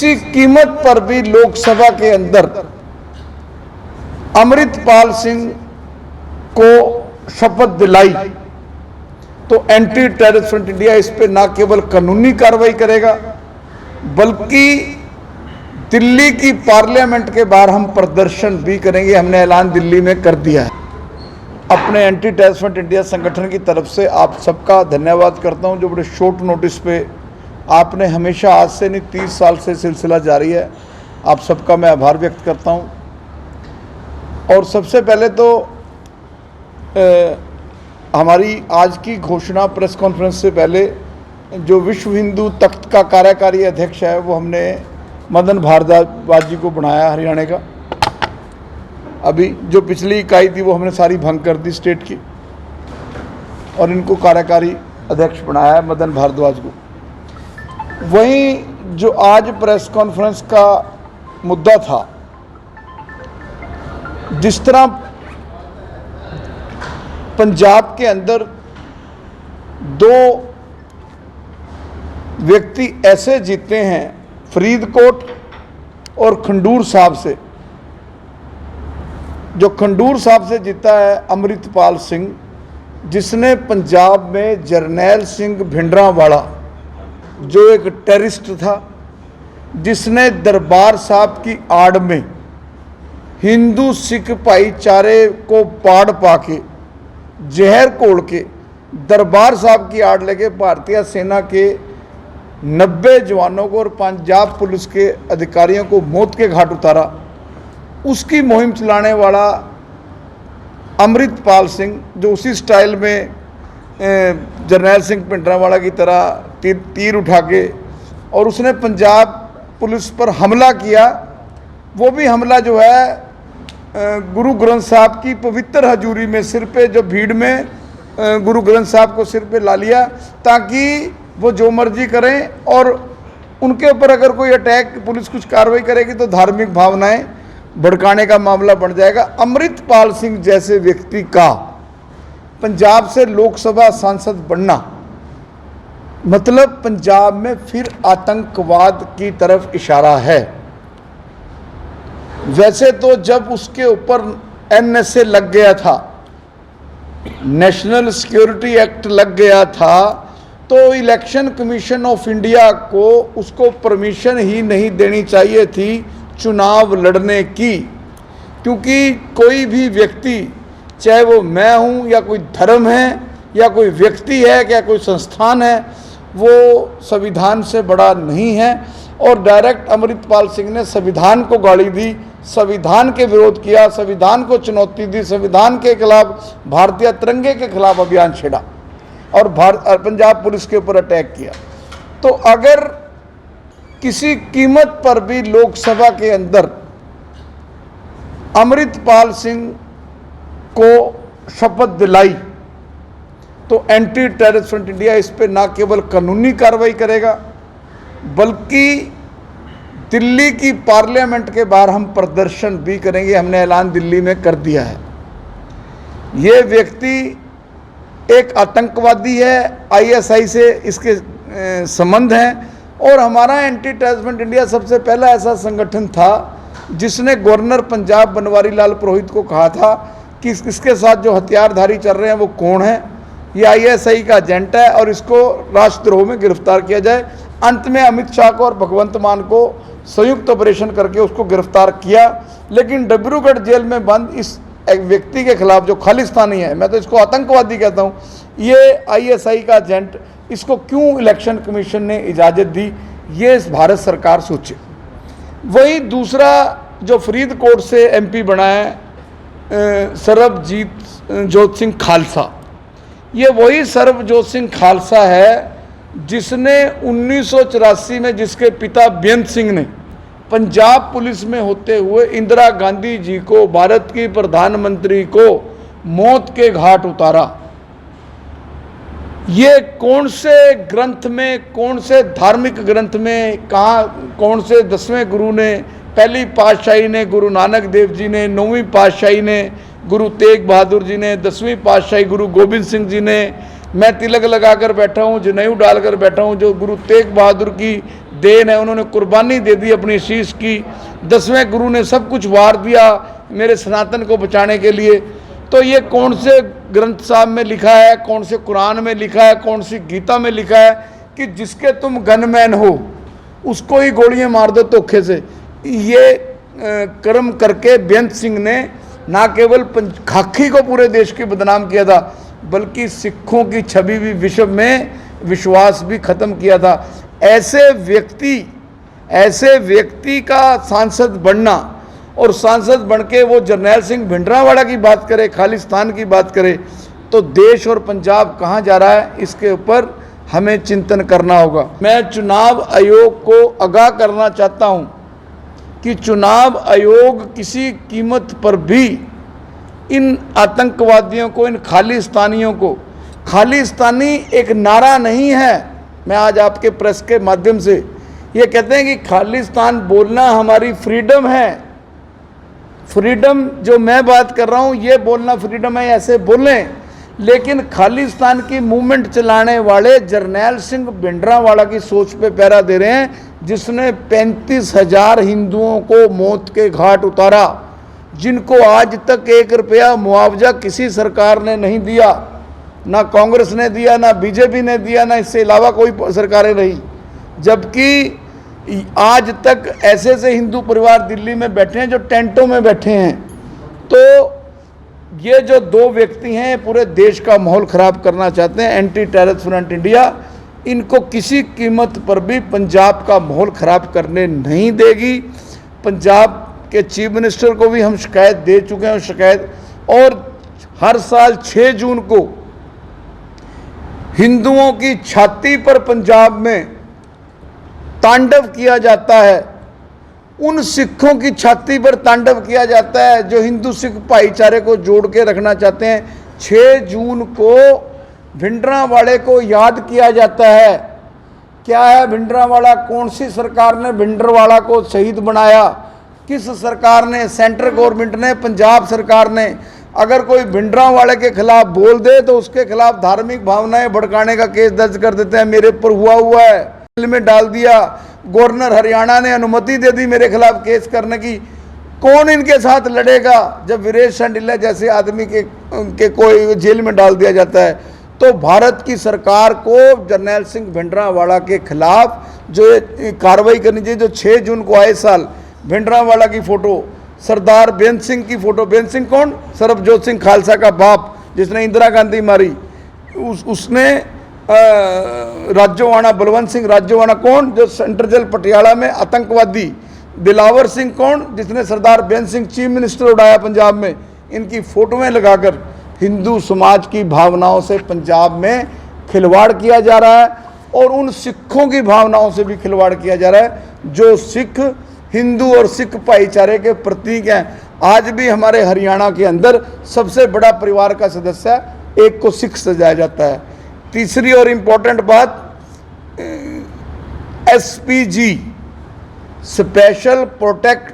किसी कीमत पर भी लोकसभा के अंदर अमृतपाल सिंह को शपथ दिलाई तो एंटी टेररिस्ट फ्रंट इंडिया इस पे न केवल कानूनी कार्रवाई करेगा बल्कि दिल्ली की पार्लियामेंट के बाहर हम प्रदर्शन भी करेंगे। हमने ऐलान दिल्ली में कर दिया है। अपने एंटी टेररिस्ट फ्रंट इंडिया संगठन की तरफ से आप सबका धन्यवाद करता हूं जो बड़े शॉर्ट नोटिस पे आपने हमेशा, आज से नहीं 30 साल से सिलसिला जारी है, आप सबका मैं आभार व्यक्त करता हूं। और सबसे पहले तो हमारी आज की घोषणा प्रेस कॉन्फ्रेंस से पहले जो विश्व हिंदू तख्त का कार्यकारी अध्यक्ष है वो हमने मदन भारद्वाज जी को बनाया, हरियाणा का। अभी जो पिछली इकाई थी वो हमने सारी भंग कर दी स्टेट की और इनको कार्यकारी अध्यक्ष बनाया है मदन भारद्वाज को। वहीं जो आज प्रेस कॉन्फ्रेंस का मुद्दा था, जिस तरह पंजाब के अंदर दो व्यक्ति ऐसे जीते हैं, फरीदकोट और खंडूर साहब से। जो खंडूर साहब से जीता है अमृतपाल सिंह, जिसने पंजाब में जरनैल सिंह भिंडरांवाला जो एक टेररिस्ट था, जिसने दरबार साहब की आड़ में हिंदू सिख भाईचारे को पाड़ पाके जहर घोल के दरबार साहब की आड़ लेके भारतीय सेना के 90 जवानों को और पंजाब पुलिस के अधिकारियों को मौत के घाट उतारा, उसकी मुहिम चलाने वाला अमृतपाल सिंह, जो उसी स्टाइल में जरनैल सिंह भिंडरांवाला की तरह तीर उठा के और उसने पंजाब पुलिस पर हमला किया, वो भी हमला जो है गुरु ग्रंथ साहब की पवित्र हजूरी में सिर पे, जो भीड़ में गुरु ग्रंथ साहब को सिर पे ला लिया ताकि वो जो मर्जी करें और उनके ऊपर अगर कोई अटैक, पुलिस कुछ कार्रवाई करेगी तो धार्मिक भावनाएं भड़काने का मामला बढ़ जाएगा। अमृतपाल सिंह जैसे व्यक्ति का पंजाब से लोकसभा सांसद बनना मतलब पंजाब में फिर आतंकवाद की तरफ इशारा है। वैसे तो जब उसके ऊपर NSA लग गया था, नेशनल सिक्योरिटी एक्ट लग गया था, तो इलेक्शन कमीशन ऑफ इंडिया को उसको परमिशन ही नहीं देनी चाहिए थी चुनाव लड़ने की, क्योंकि कोई भी व्यक्ति, चाहे वो मैं हूं या कोई धर्म है या कोई व्यक्ति है या कोई संस्थान है, वो संविधान से बड़ा नहीं है। और डायरेक्ट अमृतपाल सिंह ने संविधान को गाली दी, संविधान के विरोध किया, संविधान को चुनौती दी, संविधान के खिलाफ, भारतीय तिरंगे के खिलाफ अभियान छेड़ा और पंजाब पुलिस के ऊपर अटैक किया। तो अगर किसी कीमत पर भी लोकसभा के अंदर अमृतपाल सिंह को शपथ दिलाई तो एंटी टेररिस्ट फ्रंट इंडिया इस पे न केवल कानूनी कार्रवाई करेगा बल्कि दिल्ली की पार्लियामेंट के बाहर हम प्रदर्शन भी करेंगे। हमने ऐलान दिल्ली में कर दिया है। ये व्यक्ति एक आतंकवादी है, ISI से इसके संबंध हैं और हमारा एंटी टेररिस्ट फ्रंट इंडिया सबसे पहला ऐसा संगठन था जिसने गवर्नर पंजाब बनवारी लाल पुरोहित को कहा था कि इसके साथ जो हथियारधारी चल रहे हैं वो कौन है, ये ISI का एजेंट है और इसको राष्ट्रद्रोह में गिरफ्तार किया जाए। अंत में अमित शाह को और भगवंत मान को संयुक्त ऑपरेशन करके उसको गिरफ्तार किया, लेकिन डिब्रूगढ़ जेल में बंद इस एक व्यक्ति के खिलाफ जो खालिस्तानी है, मैं तो इसको आतंकवादी कहता हूँ, ये ISI का एजेंट, इसको क्यों इलेक्शन कमीशन ने इजाज़त दी, ये भारत सरकार सोचे। वही दूसरा जो फरीदकोट से MP बना है सर्वजोत सिंह खालसा, ये वही सर्वजोत सिंह खालसा है जिसने 1984 में, जिसके पिता बेअंत सिंह ने पंजाब पुलिस में होते हुए इंदिरा गांधी जी को, भारत की प्रधानमंत्री को मौत के घाट उतारा। ये कौन से ग्रंथ में, कौन से धार्मिक ग्रंथ में, कहाँ, कौन से 10वें गुरु ने, पहली पातशाही ने, गुरु नानक देव जी ने, 9वीं पातशाही ने, गुरु तेग बहादुर जी ने, 10वीं पातशाही गुरु गोबिंद सिंह जी ने, मैं तिलक लगाकर बैठा हूँ, जनेऊ डालकर बैठा हूँ, जो गुरु तेग बहादुर की देन है, उन्होंने कुर्बानी दे दी अपनी शीश की। 10वें गुरु ने सब कुछ वार दिया मेरे सनातन को बचाने के लिए। तो ये कौन से ग्रंथ साहब में लिखा है, कौन से कुरान में लिखा है, कौन सी गीता में लिखा है कि जिसके तुम गनमैन हो उसको ही गोलियां मार दो धोखे से। ये कर्म करके बेअंत सिंह ने ना केवल खाकी को पूरे देश की बदनाम किया था, बल्कि सिखों की छवि भी विश्व में विश्वास भी खत्म किया था। ऐसे व्यक्ति का सांसद बनना और सांसद बनके वो जरनैल सिंह भिंडरांवाला की बात करे, खालिस्तान की बात करे, तो देश और पंजाब कहाँ जा रहा है, इसके ऊपर हमें चिंतन करना होगा। मैं चुनाव आयोग को आगाह करना चाहता हूं कि चुनाव आयोग किसी कीमत पर भी इन आतंकवादियों को, इन खालिस्तानियों को, खालिस्तानी एक नारा नहीं है। मैं आज आपके प्रेस के माध्यम से ये कहते हैं कि खालिस्तान बोलना हमारी फ्रीडम है। फ्रीडम जो मैं बात कर रहा हूँ ये बोलना फ्रीडम है, ऐसे बोलें, लेकिन खालिस्तान की मूवमेंट चलाने वाले जरनैल सिंह भिंडरांवाला की सोच पे पहरा दे रहे हैं, जिसने 35,000 हिंदुओं को मौत के घाट उतारा, जिनको आज तक 1 रुपया मुआवजा किसी सरकार ने नहीं दिया, ना कांग्रेस ने दिया, ना बीजेपी ने दिया, ना इससे अलावा कोई सरकारें रही। जबकि आज तक ऐसे ऐसे हिंदू परिवार दिल्ली में बैठे हैं जो टेंटों में बैठे हैं। तो ये जो 2 व्यक्ति हैं पूरे देश का माहौल खराब करना चाहते हैं, एंटी टेररिस्ट फ्रंट इंडिया इनको किसी कीमत पर भी पंजाब का माहौल खराब करने नहीं देगी। पंजाब के चीफ मिनिस्टर को भी हम शिकायत दे चुके हैं, शिकायत, और हर साल 6 जून को हिंदुओं की छाती पर पंजाब में तांडव किया जाता है, उन सिखों की छाती पर तांडव किया जाता है जो हिंदू सिख भाईचारे को जोड़ के रखना चाहते हैं। 6 जून को भिंडरांवाले को याद किया जाता है। क्या है भिंडरांवाला? कौन सी सरकार ने भिंडरांवाला को शहीद बनाया? किस सरकार ने? सेंट्रल गवर्नमेंट ने, पंजाब सरकार ने। अगर कोई भिंडरांवाले के खिलाफ बोल दे तो उसके खिलाफ धार्मिक भावनाएं भड़काने का केस दर्ज कर देते हैं। मेरे पर हुआ है, जेल में डाल दिया। गवर्नर हरियाणा ने अनुमति दे दी मेरे खिलाफ केस करने की। कौन इनके साथ लड़ेगा जब वीरेश शांडिल्य जैसे आदमी के कोई जेल में डाल दिया जाता है? तो भारत की सरकार को जरनैल सिंह भिंडरांवाला के खिलाफ जो कार्रवाई करनी चाहिए। जो 6 जून को आए साल भिंडरांवाला की फोटो, सरदार बेअंत सिंह की फोटो, बेअंत सिंह कौन? सरबजोत सिंह खालसा का बाप जिसने इंदिरा गांधी मारी, उसने राज्योवाणा, बलवंत सिंह राज्योवाणा कौन? जो सेंट्रल जेल पटियाला में आतंकवादी। दिलावर सिंह कौन? जिसने सरदार बेअंत सिंह चीफ मिनिस्टर उड़ाया पंजाब में। इनकी फोटोएं लगाकर हिंदू समाज की भावनाओं से पंजाब में खिलवाड़ किया जा रहा है, और उन सिखों की भावनाओं से भी खिलवाड़ किया जा रहा है जो सिख, हिंदू और सिख भाईचारे के प्रतीक हैं। आज भी हमारे हरियाणा के अंदर सबसे बड़ा परिवार का सदस्य है, एक को सिख सजाया जाता है। तीसरी और इम्पोर्टेंट बात, SPG स्पेशल प्रोटेक्ट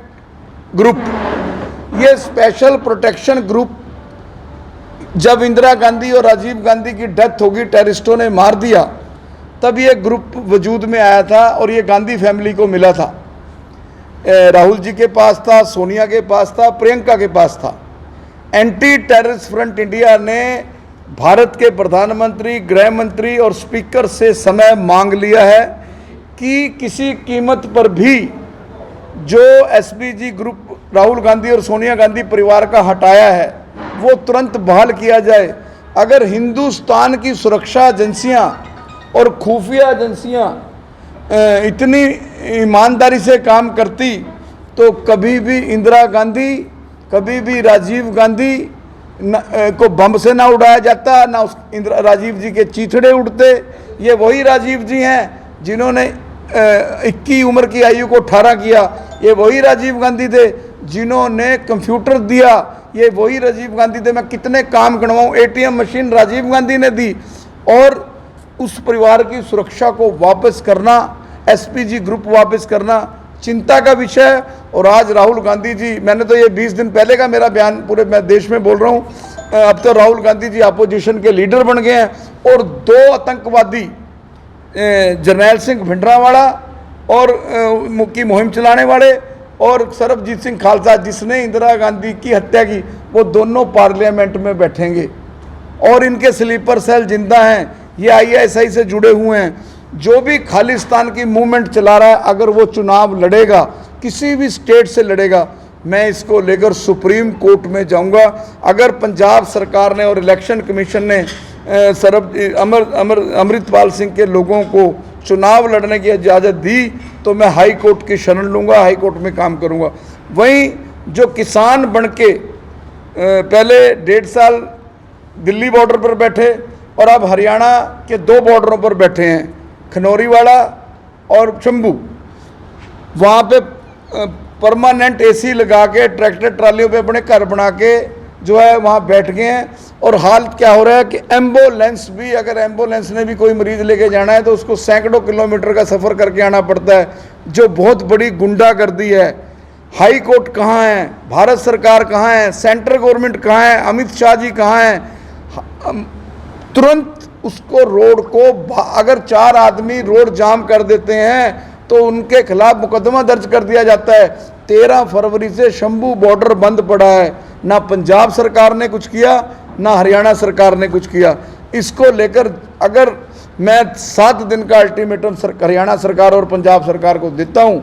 ग्रुप, ये स्पेशल प्रोटेक्शन ग्रुप जब इंदिरा गांधी और राजीव गांधी की डेथ होगी, टेररिस्टों ने मार दिया, तब ये ग्रुप वजूद में आया था और ये गांधी फैमिली को मिला था। राहुल जी के पास था, सोनिया के पास था, प्रियंका के पास था। एंटी टेररिस्ट फ्रंट इंडिया ने भारत के प्रधानमंत्री, गृह मंत्री और स्पीकर से समय मांग लिया है कि किसी कीमत पर भी जो SPG ग्रुप राहुल गांधी और सोनिया गांधी परिवार का हटाया है वो तुरंत बहाल किया जाए। अगर हिंदुस्तान की सुरक्षा एजेंसियां और खुफिया एजेंसियां इतनी ईमानदारी से काम करती तो कभी भी इंदिरा गांधी, कभी भी राजीव गांधी को बम से ना उड़ाया जाता, ना उस राजीव जी के चीथड़े उड़ते। ये वही राजीव जी हैं जिन्होंने 21 उम्र की आयु को 18 किया। ये वही राजीव गांधी थे जिन्होंने कंप्यूटर दिया। ये वही राजीव गांधी थे। मैं कितने काम गिनवाऊं, ATM मशीन राजीव गांधी ने दी। और उस परिवार की सुरक्षा को वापस करना, SPG ग्रुप वापस करना चिंता का विषय है। और आज राहुल गांधी जी, मैंने तो ये 20 दिन पहले का मेरा बयान पूरे मैं देश में बोल रहा हूँ, अब तो राहुल गांधी जी अपोजिशन के लीडर बन गए हैं। और 2 आतंकवादी, जरनैल सिंह भिंडरांवाला और की मुहिम चलाने वाले और सरबजीत सिंह खालसा जिसने इंदिरा गांधी की हत्या की, वो दोनों पार्लियामेंट में बैठेंगे और इनके स्लीपर सेल जिंदा हैं। ये ISI से जुड़े हुए हैं। जो भी खालिस्तान की मूवमेंट चला रहा है, अगर वो चुनाव लड़ेगा, किसी भी स्टेट से लड़ेगा, मैं इसको लेकर सुप्रीम कोर्ट में जाऊंगा। अगर पंजाब सरकार ने और इलेक्शन कमीशन ने अमृतपाल सिंह के लोगों को चुनाव लड़ने की इजाज़त दी, तो मैं हाई कोर्ट की शरण लूँगा, हाई कोर्ट में काम करूँगा। वहीं जो किसान बन के पहले 1.5 साल दिल्ली बॉर्डर पर बैठे और अब हरियाणा के 2 बॉर्डरों पर बैठे हैं, खनौरीवाड़ा और शंभू, वहाँ पे परमानेंट AC लगा के ट्रैक्टर ट्रालियों पे अपने घर बना के जो है वहाँ बैठ गए हैं। और हाल क्या हो रहा है कि एम्बुलेंस भी, अगर एम्बुलेंस ने भी कोई मरीज़ लेके जाना है तो उसको सैकड़ों किलोमीटर का सफ़र करके आना पड़ता है, जो बहुत बड़ी गुंडागर्दी है। हाई कोर्ट कहाँ है, भारत सरकार कहाँ है, सेंट्रल गवर्नमेंट कहाँ है, अमित शाह जी कहाँ हैं? तुरंत उसको रोड को, अगर 4 आदमी रोड जाम कर देते हैं तो उनके खिलाफ मुकदमा दर्ज कर दिया जाता है। 13 फरवरी से शंभू बॉर्डर बंद पड़ा है। ना पंजाब सरकार ने कुछ किया, ना हरियाणा सरकार ने कुछ किया। इसको लेकर अगर मैं 7 दिन का अल्टीमेटम हरियाणा सरकार और पंजाब सरकार को देता हूं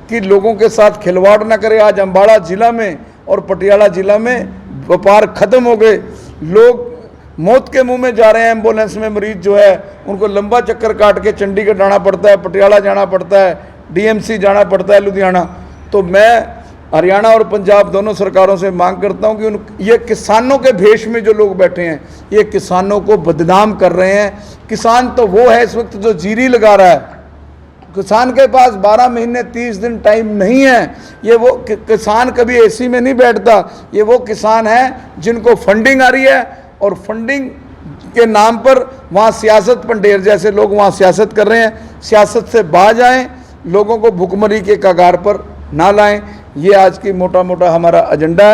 कि लोगों के साथ खिलवाड़ ना करे। आज अम्बाड़ा जिला में और पटियाला जिला में व्यापार खत्म हो गए, लोग मौत के मुंह में जा रहे हैं। एम्बुलेंस में मरीज जो है उनको लंबा चक्कर काट के चंडीगढ़ जाना पड़ता है, पटियाला जाना पड़ता है, DMC जाना पड़ता है, लुधियाना। तो मैं हरियाणा और पंजाब दोनों सरकारों से मांग करता हूं कि ये किसानों के भेष में जो लोग बैठे हैं, ये किसानों को बदनाम कर रहे हैं। किसान तो वो है इस वक्त जो जीरी लगा रहा है। किसान के पास 12 महीने 30 दिन टाइम नहीं है। ये वो किसान कभी AC में नहीं बैठता। ये वो किसान है जिनको फंडिंग आ रही है और फंडिंग के नाम पर वहाँ सियासत पंडेर जैसे लोग वहाँ सियासत कर रहे हैं। सियासत से बाज आएँ, लोगों को भुखमरी के कगार पर ना लाएं। ये आज की मोटा मोटा हमारा एजेंडा है।